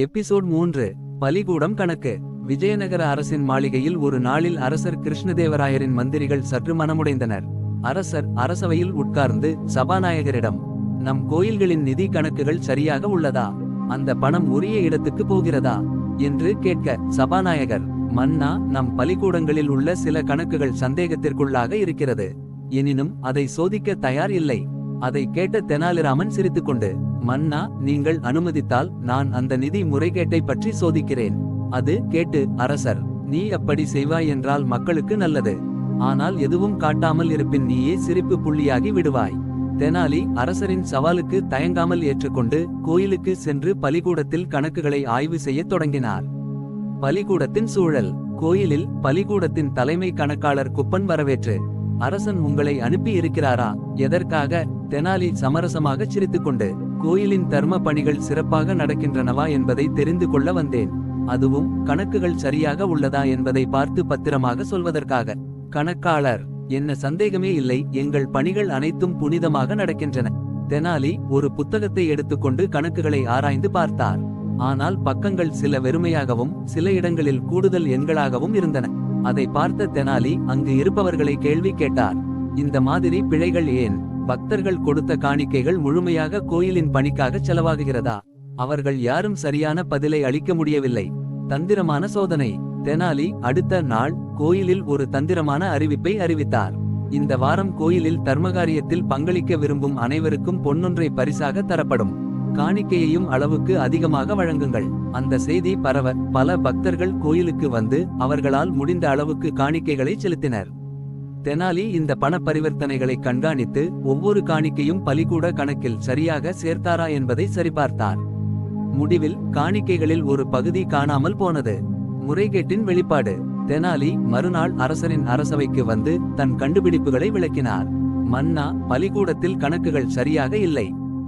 Episode 3. பலிகூடம் கணக்கு. விஜயநகர அரசின் மாளிகையில் ஒரு நாளில் அரசர் கிருஷ்ணதேவராயரின் மந்திரிகள் சற்று மனமுடைந்தனர். அரசர் அரசவையில் உட்கார்ந்து சபாநாயகரிடம், நம் கோயில்களின் நிதி கணக்குகள் சரியாக உள்ளதா, அந்த பணம் உரிய இடத்துக்கு போகிறதா என்று கேட்க, சபாநாயகர், மன்னா, நம் பலிகூடங்களில் உள்ள சில கணக்குகள் சந்தேகத்திற்குள்ளாக இருக்கிறது. எனினும் அதை சோதிக்க தயார் இல்லை. அதை கேட்ட தெனாலிராமன் சிரித்துக்கொண்டு, மன்னா, நீங்கள் அனுமதித்தால் நான் அந்த நிதி முறைகேட்டை பற்றி சோதிக்கிறேன். அது கேட்டு அரசர், நீ அப்படி செய்வாய் என்றால் மக்களுக்கு நல்லது. ஆனால் எதுவும் காட்டாமல் இருப்பின் நீயே சிரிப்பு புள்ளியாகி விடுவாய். தெனாலி அரசரின் சவாலுக்கு தயங்காமல் ஏற்றுக்கொண்டு கோயிலுக்கு சென்று பலிகூடத்தில் கணக்குகளை ஆய்வு செய்யத் தொடங்கினார். பலிகூடத்தின் சூழல். கோயிலில் பலிகூடத்தின் தலைமை கணக்காளர் குப்பன் வரவேற்று, அரசன் உங்களை அனுப்பி இருக்கிறாரா? எதற்காக? தெனாலி சமரசமாக சிரித்துக்கொண்டு, கோயிலின் தர்ம பணிகள் சிறப்பாக நடக்கின்றனவா என்பதை தெரிந்து கொள்ள வந்தேன். அதுவும் கணக்குகள் சரியாக உள்ளதா என்பதை பார்த்து பத்திரமாக சொல்வதற்காக. கணக்காளர், என்ன சந்தேகமே இல்லை, எங்கள் பணிகள் அனைத்தும் புனிதமாக நடக்கின்றன. தெனாலி ஒரு புத்தகத்தை எடுத்துக்கொண்டு கணக்குகளை ஆராய்ந்து பார்த்தார். ஆனால் பக்கங்கள் சில வெறுமையாகவும் சில இடங்களில் கூடுதல் எண்களாகவும் இருந்தன. அதை பார்த்த தெனாலி அங்கு இருப்பவர்களை கேள்வி கேட்டார், இந்த மாதிரி பிழைகள் ஏன்? பக்தர்கள் கொடுத்த காணிக்கைகள் முழுமையாக கோயிலின் பணிக்காக செலவாகுகிறதா? அவர்கள் யாரும் சரியான பதிலை அளிக்க முடியவில்லை. தந்திரமான சோதனை. தெனாலி அடுத்த நாள் கோயிலில் ஒரு தந்திரமான அறிவிப்பை அறிவித்தார். இந்த வாரம் கோயிலில் தர்மகாரியத்தில் பங்களிக்க விரும்பும் அனைவருக்கும் பொன்னொன்றை பரிசாக தரப்படும். காணிக்கையையும் அளவுக்கு அதிகமாக வழங்குங்கள். அந்த செய்தி பரவ பல பக்தர்கள் கோயிலுக்கு வந்து அவர்களால் முடிந்த அளவுக்கு காணிக்கைகளை செலுத்தினர். தெனாலி இந்த பண பரிவர்த்தனைகளை கண்காணித்து ஒவ்வொரு காணிக்கையும் பலிகூட கணக்கில் சரியாக சேர்த்தாரா என்பதை சரிபார்த்தார். முடிவில் காணிக்கைகளில் ஒரு பகுதி காணாமல் போனது. முறைகேட்டின் வெளிப்பாடு. தெனாலி மறுநாள் அரசரின் அரசவைக்கு வந்து தன் கண்டுபிடிப்புகளை விளக்கினார். மன்னா, பலிகூடத்தில் கணக்குகள் சரியாக இல்லை.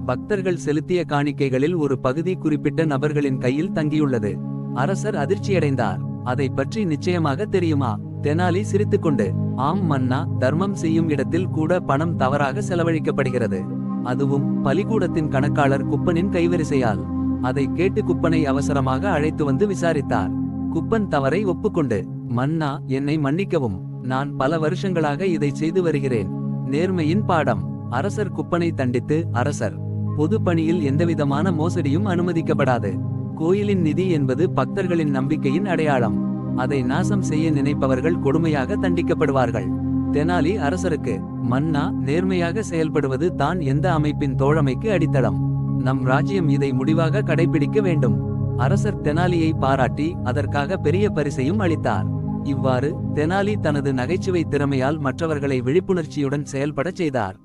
பக்தர்கள் செலுத்திய காணிக்கைகளில் ஒரு பகுதி குறிப்பிட்ட நபர்களின் கையில் தங்கியுள்ளது. அரசர் அதிர்ச்சியடைந்தார். அதை பற்றி நிச்சயமாக தெரியுமா? தெனாலி சிரித்துக்கொண்டு, ஆம் மன்னா, தர்மம் செய்யும் இடத்தில் கூட பணம் தவறாக செலவழிக்கப்படுகிறது. அதுவும் பலிகூடத்தின் கணக்காளர் குப்பனின் கைவரிசையால். அதை கேட்டு குப்பனை அவசரமாக அழைத்து வந்து விசாரித்தார். குப்பன் தவறை ஒப்புக்கொண்டு, மன்னா, என்னை மன்னிக்கவும். நான் பல வருஷங்களாக இதை செய்து வருகிறேன். நேர்மையின் பாடம். அரசர் குப்பனை தண்டித்து, அரசர், பொது பணியில் எந்தவிதமான மோசடியும் அனுமதிக்கப்படாது. கோயிலின் நிதி என்பது பக்தர்களின் நம்பிக்கையின் அடையாளம். அதை நாசம் செய்ய நினைப்பவர்கள் கொடுமையாக தண்டிக்கப்படுவார்கள். தெனாலி அரசருக்கு, மன்னா, நேர்மையாக செயல்படுவது தான் எந்த அமைப்பின் தோழமைக்கு அடித்தளம். நம் ராஜ்யம் இதை முடிவாக கடைபிடிக்க வேண்டும். அரசர் தெனாலியை பாராட்டி அதற்காக பெரிய பரிசையும் அளித்தார். இவ்வாறு தெனாலி தனது நகைச்சுவை திறமையால் மற்றவர்களை விழிப்புணர்ச்சியுடன் செயல்படச் செய்தார்.